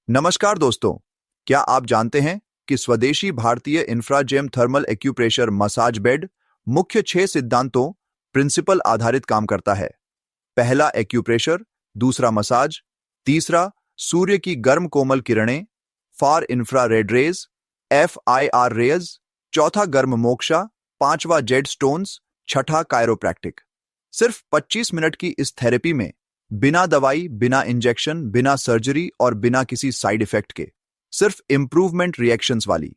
नमस्कार दोस्तों, क्या आप जानते हैं कि स्वदेशी भारतीय इंफ्राजेम थर्मल एक्यूप्रेशर मसाज बेड मुख्य 6 सिद्धांतों प्रिंसिपल आधारित काम करता है। पहला एक्यूप्रेशर, दूसरा मसाज, तीसरा सूर्य की गर्म कोमल किरणें फार इंफ्रारेड रेज FIR रेज, चौथा गर्म मोक्षा, पांचवा जेड स्टोन्स, छठा कायरोप्रैक्टिक। सिर्फ 25 मिनट की इस थेरेपी में बिना दवाई, बिना इंजेक्शन, बिना सर्जरी और बिना किसी साइड इफेक्ट के सिर्फ इंप्रूवमेंट रिएक्शंस वाली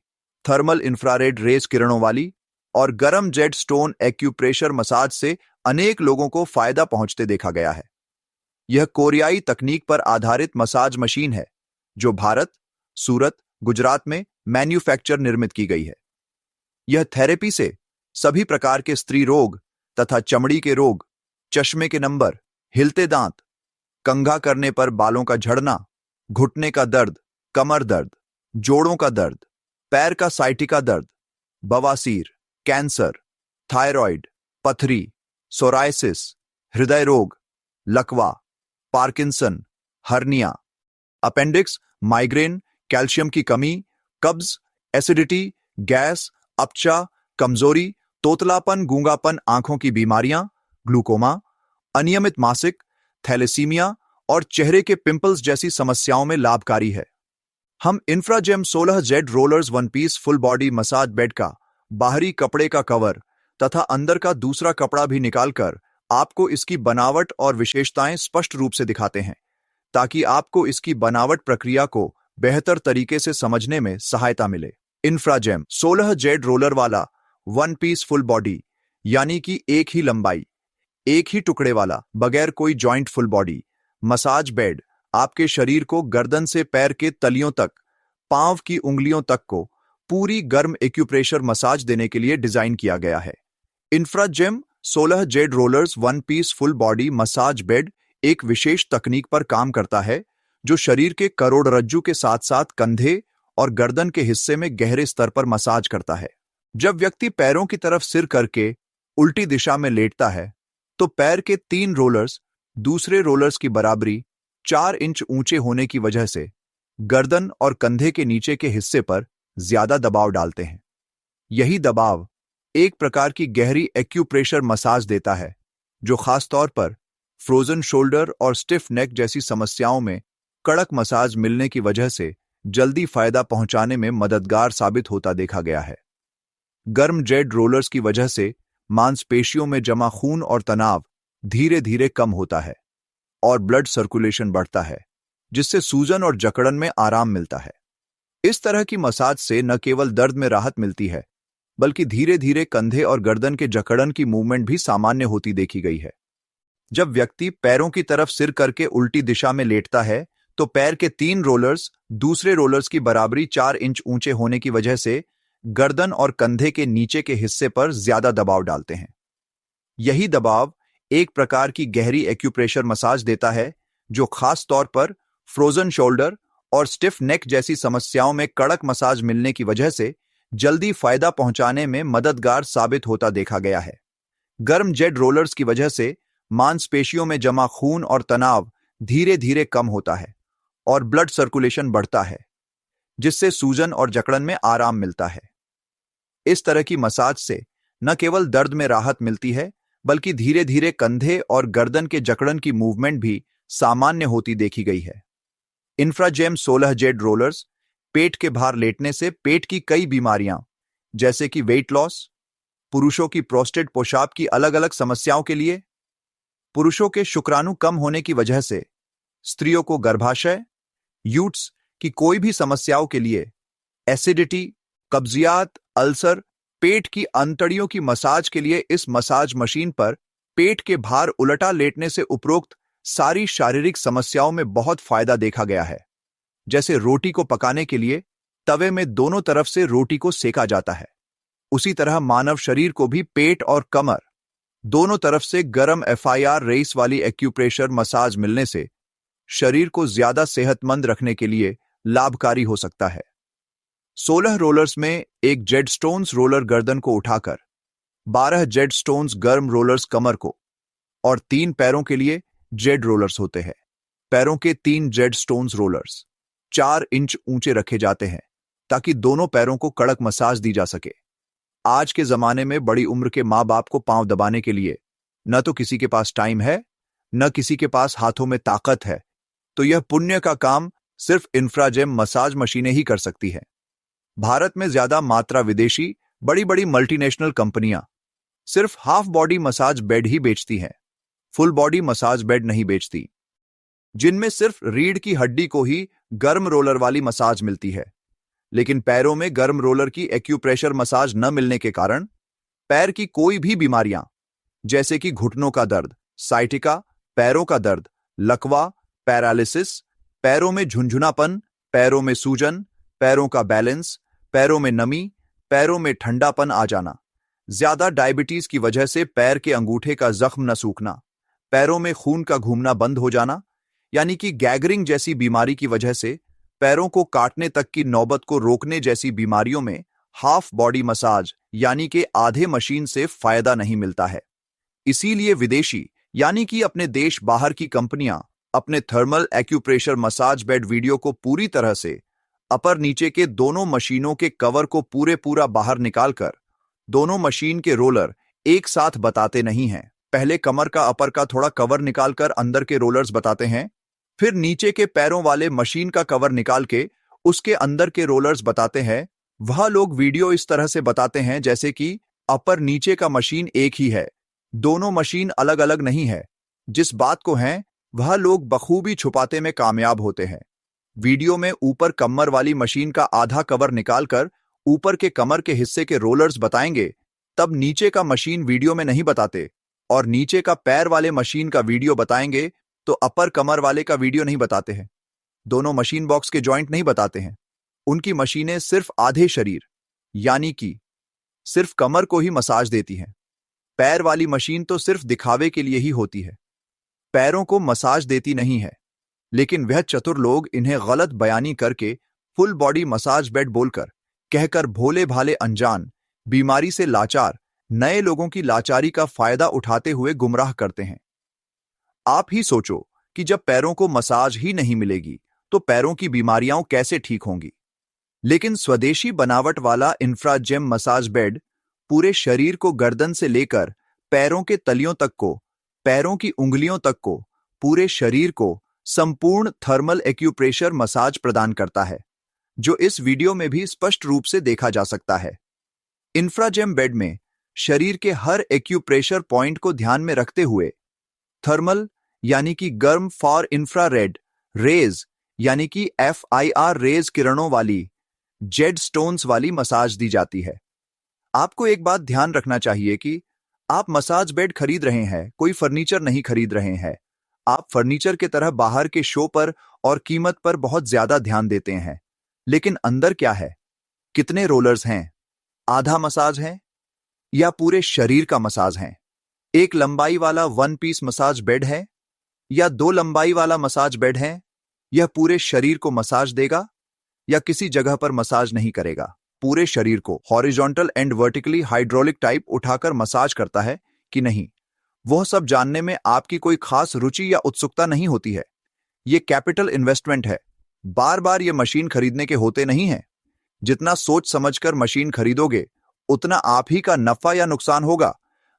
थर्मल इंफ्रारेड रेज किरणों वाली और गर्म जेड स्टोन एक्यूप्रेशर मसाज से अनेक लोगों को फायदा पहुंचते देखा गया है। यह कोरियाई तकनीक पर आधारित मसाज मशीन है जो भारत, सूरत, गुजरात में मैन्युफैक्चर निर्मित की गई है। यह थेरेपी से सभी प्रकार के स्त्री रोग तथा चमड़ी के रोग, चश्मे के नंबर, हिलते दांत, कंघा करने पर बालों का झड़ना, घुटने का दर्द, कमर दर्द, जोड़ों का दर्द, पैर का साइटिका दर्द, बवासीर, कैंसर, थायराइड, पथरी, सोरायसिस, हृदय रोग, लकवा, Parkinson, hernia, appendix, migraine, calcium की कमी, कब्ज, एसिडिटी, गैस, अपचा, कमजोरी, तोतलापन, गूंगापन, आंखों की बीमारियां, ग्लूकोमा, अनियमित मासिक, थैलेसीमिया और चेहरे के पिंपल्स जैसी समस्याओं में लाभकारी है। हम Infragem 16 jade rollers one piece full body massage bed का बाहरी कपड़े का कवर तथा अंदर का दूसरा कपड़ा भी निकालकर आपको इसकी बनावट और विशेषताएं स्पष्ट रूप से दिखाते हैं, ताकि आपको इसकी बनावट प्रक्रिया को बेहतर तरीके से समझने में सहायता मिले। इंफ्राजेम 16 जेड रोलर वाला वन पीस फुल बॉडी यानी कि एक ही लंबाई, एक ही टुकड़े वाला, बगैर कोई joint full body massage bed आपके शरीर को गर्दन से पैर के तलियों तक, पांव की उंगलियों तक को पूरी गर्म एक्यूप्रेशर मसाज देने के लिए डिजाइन किया गया है। Infragem 16 jade rollers one piece full body massage bed एक विशेष तकनीक पर काम करता है जो शरीर के करोड़रज्जु के साथ साथ कंधे और गर्दन के हिस्से में गहरे स्तर पर मसाज करता है। जब व्यक्ति पैरों की तरफ सिर करके उल्टी दिशा में लेटता है तो पैर के 3 रोलर्स दूसरे रोलर्स की बराबरी 4 इंच ऊंचे होने की वजह से गर्दन और कंधे के नीचे के हिस्से पर ज्यादा दबाव डालते हैं। यही दबाव एक प्रकार की गहरी एक्यूप्रेशर मसाज देता है जो खासतौर पर फ्रोजन शोल्डर और स्टिफ नेक जैसी समस्याओं में कड़क मसाज मिलने की वजह से जल्दी फायदा पहुंचाने में मददगार साबित होता देखा गया है। गर्म जेड रोलर्स की वजह से मांसपेशियों में जमा खून और तनाव धीरे धीरे कम होता है और ब्लड सर्कुलेशन बढ़ता है, जिससे सूजन और जकड़न में आराम मिलता है। इस तरह की मसाज से न केवल दर्द में राहत मिलती है, बल्कि धीरे धीरे कंधे और गर्दन के जकड़न की मूवमेंट भी सामान्य होती देखी गई है। जब व्यक्ति पैरों की तरफ सिर करके उल्टी दिशा में लेटता है तो पैर के 3 रोलर्स दूसरे रोलर्स की बराबरी 4 इंच ऊंचे होने की वजह से गर्दन और कंधे के नीचे के हिस्से पर ज्यादा दबाव डालते हैं। यही दबाव एक प्रकार की गहरी एक्यूप्रेशर मसाज देता है जो खास तौर पर फ्रोजन शोल्डर और स्टिफ नेक जैसी समस्याओं में कड़क मसाज मिलने की वजह से जल्दी फायदा पहुंचाने में मददगार साबित होता देखा गया है। गर्म जेड रोलर्स की वजह से मांसपेशियों में जमा खून और तनाव धीरे धीरे कम होता है और ब्लड सर्कुलेशन बढ़ता है, जिससे सूजन और जकड़न में आराम मिलता है। इस तरह की मसाज से न केवल दर्द में राहत मिलती है, बल्कि धीरे धीरे कंधे और गर्दन के जकड़न की मूवमेंट भी सामान्य होती देखी गई है। इंफ्राजेम 16 जेड रोलर्स पेट के भार लेटने से पेट की कई बीमारियां जैसे कि वेट लॉस, पुरुषों की प्रोस्टेट पेशाब की अलग अलग समस्याओं के लिए, पुरुषों के शुक्राणु कम होने की वजह से, स्त्रियों को गर्भाशय, यूट्स की कोई भी समस्याओं के लिए, एसिडिटी, कब्जियत, अल्सर, पेट की अंतड़ियों की मसाज के लिए इस मसाज मशीन पर पेट के भार उलटा लेटने से उपरोक्त सारी शारीरिक समस्याओं में बहुत फायदा देखा गया है। जैसे रोटी को पकाने के लिए तवे में दोनों तरफ से रोटी को सेका जाता है, उसी तरह मानव शरीर को भी पेट और कमर दोनों तरफ से गर्म FIR रेस वाली एक्यूप्रेशर मसाज मिलने से शरीर को ज्यादा सेहतमंद रखने के लिए लाभकारी हो सकता है। 16 रोलर्स में एक जेड स्टोन्स रोलर गर्दन को उठाकर, 12 जेड स्टोन्स गर्म रोलर्स कमर को और 3 पैरों के लिए जेड रोलर्स होते हैं। पैरों के 3 जेड स्टोन्स रोलर्स 4 इंच ऊंचे रखे जाते हैं ताकि दोनों पैरों को कड़क मसाज दी जा सके। आज के जमाने में बड़ी उम्र के माँ बाप को पांव दबाने के लिए न तो किसी के पास टाइम है, न किसी के पास हाथों में ताकत है, तो यह पुण्य का काम सिर्फ इंफ्राजेम मसाज मशीनें ही कर सकती है। भारत में ज्यादा मात्रा विदेशी बड़ी बड़ी मल्टीनेशनल कंपनियां सिर्फ हाफ बॉडी मसाज बेड ही बेचती हैं, फुल बॉडी मसाज बेड नहीं बेचती, जिनमें सिर्फ रीढ़ की हड्डी को ही गर्म रोलर वाली मसाज मिलती है। लेकिन पैरों में गर्म रोलर की एक्यूप्रेशर मसाज न मिलने के कारण पैर की कोई भी बीमारियां जैसे कि घुटनों का दर्द, साइटिका, पैरों का दर्द, लकवा, पैरालिसिस, पैरों में झुंझुनापन, पैरों में सूजन, पैरों का बैलेंस, पैरों में नमी, पैरों में ठंडापन आ जाना, ज्यादा डायबिटीज की वजह से पैर के अंगूठे का जख्म न सूखना, पैरों में खून का घूमना बंद हो जाना, यानी कि गैगरिंग जैसी बीमारी की वजह से पैरों को काटने तक की नौबत को रोकने जैसी बीमारियों में हाफ बॉडी मसाज यानी कि आधे मशीन से फायदा नहीं मिलता है। इसीलिए विदेशी यानी कि अपने देश बाहर की कंपनियां अपने thermal acupressure massage bed video को पूरी तरह से अपर नीचे के दोनों मशीनों के कवर को पूरा बाहर निकालकर दोनों मशीन के रोलर एक साथ बताते नहीं हैं। पहले कमर का अपर का थोड़ा कवर निकालकर अंदर के रोलर्स बताते हैं, फिर नीचे के पैरों वाले मशीन का कवर निकाल के उसके अंदर के रोलर्स बताते हैं। वह लोग वीडियो इस तरह से बताते हैं जैसे कि अपर नीचे का मशीन एक ही है, दोनों मशीन अलग अलग नहीं है। जिस बात को है वह लोग बखूबी छुपाते में कामयाब होते हैं। वीडियो में ऊपर कमर वाली मशीन का आधा कवर निकालकर ऊपर के कमर के हिस्से के रोलर्स बताएंगे, तब नीचे का मशीन वीडियो में नहीं बताते, और नीचे का पैर वाले मशीन का वीडियो बताएंगे तो अपर कमर वाले का वीडियो नहीं बताते हैं। दोनों मशीन बॉक्स के जॉइंट नहीं बताते हैं। उनकी मशीनें सिर्फ आधे शरीर यानी कि सिर्फ कमर को ही मसाज देती हैं। पैर वाली मशीन तो सिर्फ दिखावे के लिए ही होती है, पैरों को मसाज देती नहीं है। लेकिन वह चतुर लोग इन्हें गलत बयानी करके फुल बॉडी मसाज बेड बोलकर कहकर भोले भाले अनजान, बीमारी से लाचार नए लोगों की लाचारी का फायदा उठाते हुए गुमराह करते हैं। आप ही सोचो कि जब पैरों को मसाज ही नहीं मिलेगी तो पैरों की बीमारियां कैसे ठीक होंगी। लेकिन स्वदेशी बनावट वाला इंफ्राजेम मसाज बेड पूरे शरीर को गर्दन से लेकर पैरों के तलियों तक को, पैरों की उंगलियों तक को, पूरे शरीर को संपूर्ण थर्मल एक्यूप्रेशर मसाज प्रदान करता है, जो इस वीडियो में भी स्पष्ट रूप से देखा जा सकता है। इंफ्राजेम बेड में शरीर के हर एक्यूप्रेशर पॉइंट को ध्यान में रखते हुए थर्मल यानी कि गर्म फॉर इंफ्रारेड रेज यानी कि FIR रेज किरणों वाली जेड स्टोन्स वाली मसाज दी जाती है। आपको एक बात ध्यान रखना चाहिए कि आप मसाज बेड खरीद रहे हैं, कोई फर्नीचर नहीं खरीद रहे हैं। आप फर्नीचर के तरह बाहर के शो पर और कीमत पर बहुत ज्यादा ध्यान देते हैं, लेकिन अंदर क्या है? कितने रोलर्स हैं? आधा मसाज है या पूरे शरीर का मसाज है? एक लंबाई वाला 1 पीस मसाज बेड है या 2 लंबाई वाला मसाज बेड है? यह पूरे शरीर को मसाज देगा या किसी जगह पर मसाज नहीं करेगा? पूरे शरीर को horizontal and vertically hydraulic type उठाकर मसाज करता है कि नहीं, वह सब जानने में आपकी कोई खास रुचि या उत्सुकता नहीं होती है। यह कैपिटल इन्वेस्टमेंट है, बार बार यह मशीन खरीदने के होते नहीं है। जितना सोच समझकर मशीन खरीदोगे उतना आप ही का नफा या नुकसान होगा।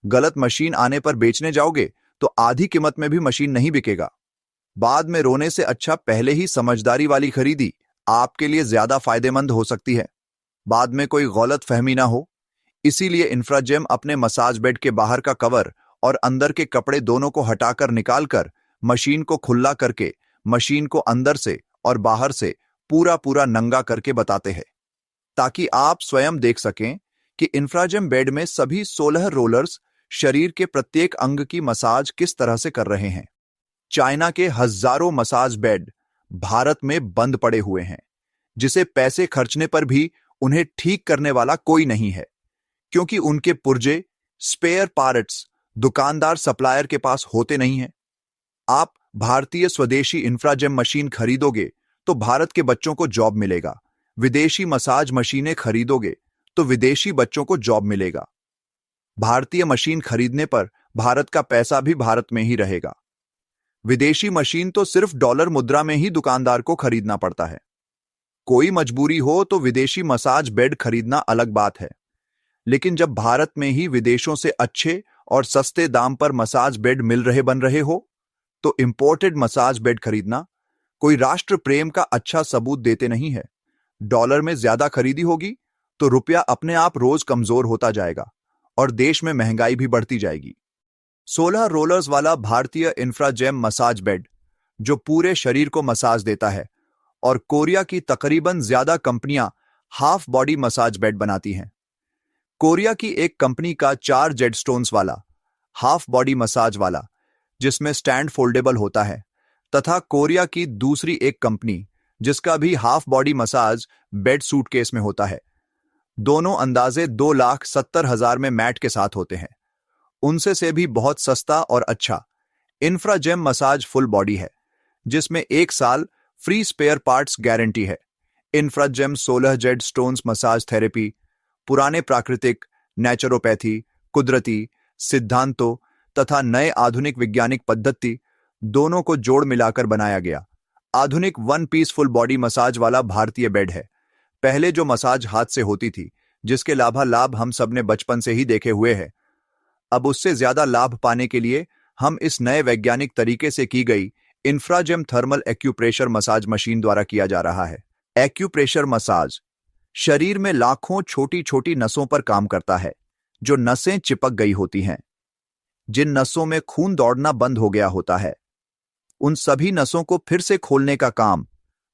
गलत मशीन आने पर बेचने जाओगे तो आधी कीमत में भी मशीन नहीं बिकेगा। बाद में रोने से अच्छा पहले ही समझदारी वाली खरीदी आपके लिए ज्यादा फायदेमंद हो सकती है, बाद में कोई गलत फहमी ना हो। इसीलिए इंफ्राजेम अपने मसाज बेड के बाहर का कवर और अंदर के कपड़े दोनों को हटाकर निकालकर मशीन को खुला करके मशीन को अंदर से और बाहर से पूरा नंगा करके बताते हैं, ताकि आप स्वयं देख सकें कि इंफ्राजेम बेड में सभी 16 रोलर्स शरीर के प्रत्येक अंग की मसाज किस तरह से कर रहे हैं। चाइना के हजारों मसाज बेड भारत में बंद पड़े हुए हैं, जिसे पैसे खर्चने पर भी उन्हें ठीक करने वाला कोई नहीं है, क्योंकि उनके पुर्जे, स्पेयर पार्ट्स दुकानदार सप्लायर के पास होते नहीं हैं। आप भारतीय स्वदेशी इंफ्राजेम मशीन खरीदोगे तो भारत के बच्चों को जॉब मिलेगा, विदेशी मसाज मशीनें खरीदोगे तो विदेशी बच्चों को जॉब मिलेगा। भारतीय मशीन खरीदने पर भारत का पैसा भी भारत में ही रहेगा। विदेशी मशीन तो सिर्फ डॉलर मुद्रा में ही दुकानदार को खरीदना पड़ता है। कोई मजबूरी हो तो विदेशी मसाज बेड खरीदना अलग बात है, लेकिन जब भारत में ही विदेशों से अच्छे और सस्ते दाम पर मसाज बेड बन रहे हो, तो इंपोर्टेड मसाज बेड खरीदना कोई राष्ट्र प्रेम का अच्छा सबूत देते नहीं है। डॉलर में ज्यादा खरीदी होगी तो रुपया अपने आप रोज कमजोर होता जाएगा और देश में महंगाई भी बढ़ती जाएगी। 16 रोलर्स वाला भारतीय इंफ्राजेम मसाज बेड जो पूरे शरीर को मसाज देता है, और कोरिया की तकरीबन ज्यादा कंपनियां हाफ बॉडी मसाज बेड बनाती हैं। कोरिया की एक कंपनी का 4 जेड स्टोन्स वाला हाफ बॉडी मसाज वाला जिसमें स्टैंड फोल्डेबल होता है, तथा कोरिया की दूसरी एक कंपनी जिसका भी half body massage bed suitcase में होता है। दोनों अंदाजे 2,70,000 में मैट के साथ होते हैं। उनसे से भी बहुत सस्ता और अच्छा इंफ्राजेम मसाज फुल बॉडी है, जिसमें 1 साल फ्री स्पेयर पार्ट्स गारंटी है। Infragem 16 Z stones massage therapy पुराने प्राकृतिक, नेचुरोपैथी, कुदरती सिद्धांतों तथा नए आधुनिक वैज्ञानिक पद्धति दोनों को जोड़ मिलाकर बनाया गया आधुनिक 1 पीस फुल बॉडी मसाज वाला भारतीय बेड है। पहले जो मसाज हाथ से होती थी, जिसके लाभालाभ हम सबने बचपन से ही देखे हुए हैं, अब उससे ज्यादा लाभ पाने के लिए हम इस नए वैज्ञानिक तरीके से की गई इंफ्राजेम थर्मल एक्यूप्रेशर मसाज मशीन द्वारा किया जा रहा है। एक्यूप्रेशर मसाज शरीर में लाखों छोटी छोटी नसों पर काम करता है, जो नसें चिपक गई होती हैं। जिन नसों में खून दौड़ना बंद हो गया होता है, उन सभी नसों को फिर से खोलने का काम,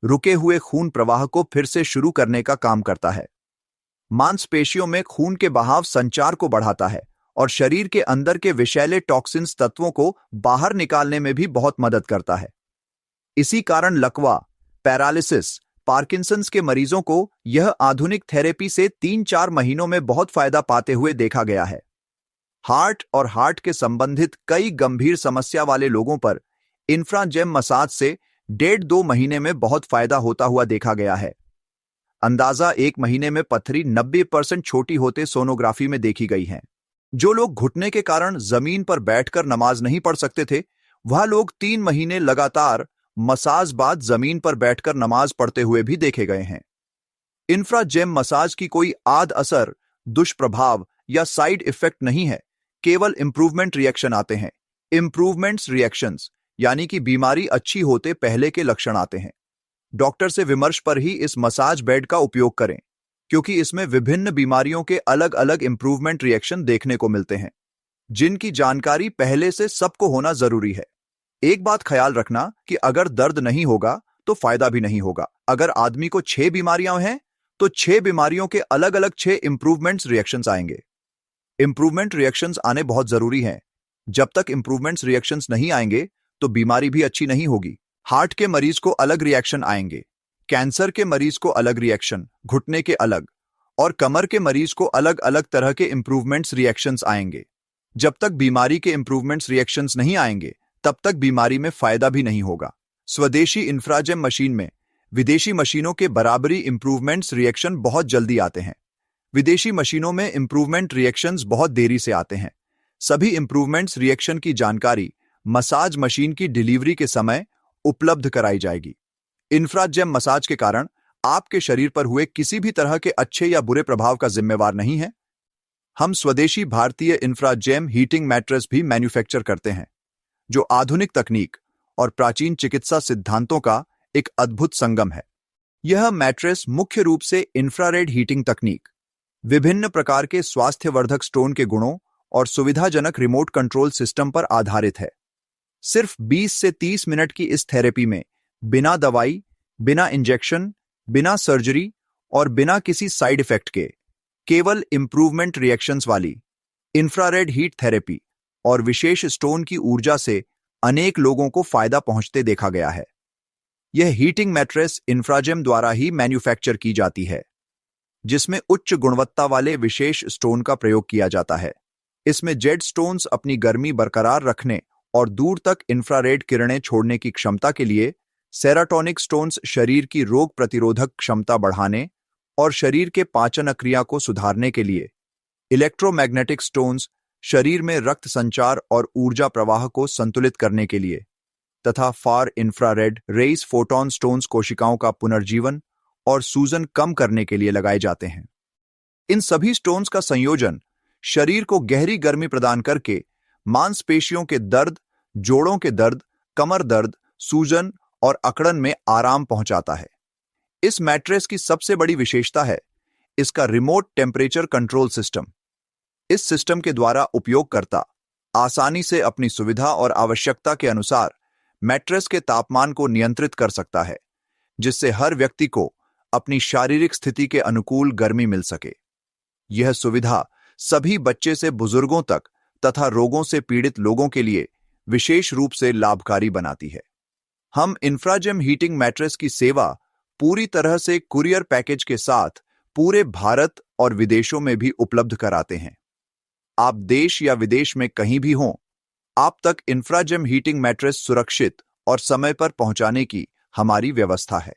रुके हुए खून प्रवाह को फिर से शुरू करने का काम करता है। मांसपेशियों में खून के बहाव संचार को बढ़ाता है और शरीर के अंदर के विषैले टॉक्सिन्स तत्वों को बाहर निकालने में भी बहुत मदद करता है। इसी कारण लकवा, पैरालिसिस, पार्किंसंस के मरीजों को यह आधुनिक थेरेपी से 3-4 महीनों में बहुत फायदा पाते हुए देखा गया है। हार्ट और हार्ट के संबंधित कई गंभीर समस्या वाले लोगों पर इंफ्राजेम मसाज से 1.5-2 महीने में बहुत फायदा होता हुआ देखा गया है। अंदाजा 1 महीने में पथरी 90% छोटी होते सोनोग्राफी में देखी गई है। जो लोग घुटने के कारण जमीन पर बैठकर नमाज नहीं पढ़ सकते थे, वह लोग 3 महीने लगातार मसाज बाद जमीन पर बैठकर नमाज पढ़ते हुए भी देखे गए हैं। इंफ्राजेम मसाज की कोई आद असर, दुष्प्रभाव या साइड इफेक्ट नहीं है, केवल इंप्रूवमेंट रिएक्शन आते हैं। इंप्रूवमेंट्स रिएक्शंस यानी कि बीमारी अच्छी होते पहले के लक्षण आते हैं। डॉक्टर से विमर्श पर ही इस मसाज बेड का उपयोग करें, क्योंकि इसमें विभिन्न बीमारियों के अलग अलग इंप्रूवमेंट रिएक्शन देखने को मिलते हैं, जिनकी जानकारी पहले से सबको होना जरूरी है। एक बात ख्याल रखना कि अगर दर्द नहीं होगा तो फायदा भी नहीं होगा। अगर आदमी को 6 बीमारियां हैं तो 6 बीमारियों के अलग अलग 6 इंप्रूवमेंट्स रिएक्शंस आएंगे। इंप्रूवमेंट रिएक्शंस आने बहुत जरूरी हैं। जब तक इंप्रूवमेंट्स रिएक्शंस नहीं आएंगे तो बीमारी भी अच्छी नहीं होगी। हार्ट के मरीज को अलग रिएक्शन आएंगे, कैंसर के मरीज को अलग रिएक्शन, घुटने के अलग, और कमर के मरीज को अलग अलग तरह के इंप्रूवमेंट्स रिएक्शंस आएंगे। जब तक बीमारी के इंप्रूवमेंट्स रिएक्शंस नहीं आएंगे, तब तक बीमारी में फायदा भी नहीं होगा। स्वदेशी इंफ्राजेम मशीन में विदेशी मशीनों के बराबरी इंप्रूवमेंट्स रिएक्शन बहुत जल्दी आते हैं। विदेशी मशीनों में इंप्रूवमेंट रिएक्शंस बहुत देरी से आते हैं। सभी इंप्रूवमेंट्स रिएक्शन की जानकारी मसाज मशीन की डिलीवरी के समय उपलब्ध कराई जाएगी। इंफ्राजेम मसाज के कारण आपके शरीर पर हुए किसी भी तरह के अच्छे या बुरे प्रभाव का जिम्मेवार नहीं है। हम स्वदेशी भारतीय इंफ्राजेम हीटिंग मैट्रेस भी मैन्युफैक्चर करते हैं, जो आधुनिक तकनीक और प्राचीन चिकित्सा सिद्धांतों का एक अद्भुत संगम है। यह मैट्रेस मुख्य रूप से इंफ्रारेड हीटिंग तकनीक, विभिन्न प्रकार के स्वास्थ्यवर्धक स्टोन के गुणों और सुविधाजनक रिमोट कंट्रोल सिस्टम पर आधारित है। सिर्फ 20 से 30 मिनट की इस थेरेपी में बिना दवाई, बिना इंजेक्शन, बिना सर्जरी और बिना किसी साइड इफेक्ट के केवल इंप्रूवमेंट रिएक्शंस वाली इंफ्रारेड हीट थेरेपी और विशेष स्टोन की ऊर्जा से अनेक लोगों को फायदा पहुंचते देखा गया है। यह हीटिंग मैट्रेस इंफ्राजेम द्वारा ही मैन्युफैक्चर की जाती है, जिसमें उच्च गुणवत्ता वाले विशेष स्टोन का प्रयोग किया जाता है। इसमें जेड स्टोन्स अपनी गर्मी बरकरार रखने और दूर तक इंफ्रारेड किरणें छोड़ने की क्षमता के लिए, सेराटोनिक स्टोन्स शरीर की रोग प्रतिरोधक क्षमता बढ़ाने और शरीर के पाचन क्रिया को सुधारने के लिए, इलेक्ट्रोमैग्नेटिक स्टोन्स शरीर में रक्त संचार और ऊर्जा प्रवाह को संतुलित करने के लिए, तथा फार इंफ्रारेड रेस फोटॉन स्टोन्स कोशिकाओं का पुनर्जीवन और सूजन कम करने के लिए लगाए जाते हैं। इन सभी स्टोन्स का संयोजन शरीर को गहरी गर्मी प्रदान करके मांसपेशियों के दर्द, जोड़ों के दर्द, कमर दर्द, सूजन और अकड़न में आराम पहुंचाता है। इस मैट्रेस की सबसे बड़ी विशेषता है इसका रिमोट टेम्परेचर कंट्रोल सिस्टम। इस सिस्टम के द्वारा उपयोगकर्ता आसानी से अपनी सुविधा और आवश्यकता के अनुसार मैट्रेस के तापमान को नियंत्रित कर सकता है, जिससे हर व्यक्ति को अपनी शारीरिक स्थिति के अनुकूल गर्मी मिल सके। यह सुविधा सभी बच्चे से बुजुर्गों तक तथा रोगों से पीड़ित लोगों के लिए विशेष रूप से लाभकारी बनाती है। हम इंफ्राजेम हीटिंग मैट्रेस की सेवा पूरी तरह से कुरियर पैकेज के साथ पूरे भारत और विदेशों में भी उपलब्ध कराते हैं। आप देश या विदेश में कहीं भी हों, आप तक इंफ्राजेम हीटिंग मैट्रेस सुरक्षित और समय पर पहुंचाने की हमारी व्यवस्था है।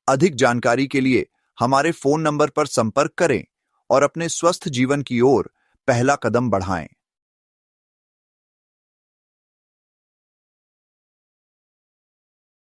अधिक जानकारी के लिए हमारे फोन नंबर पर संपर्क करें और अपने स्वस्थ जीवन की ओर पहला कदम बढ़ाएं।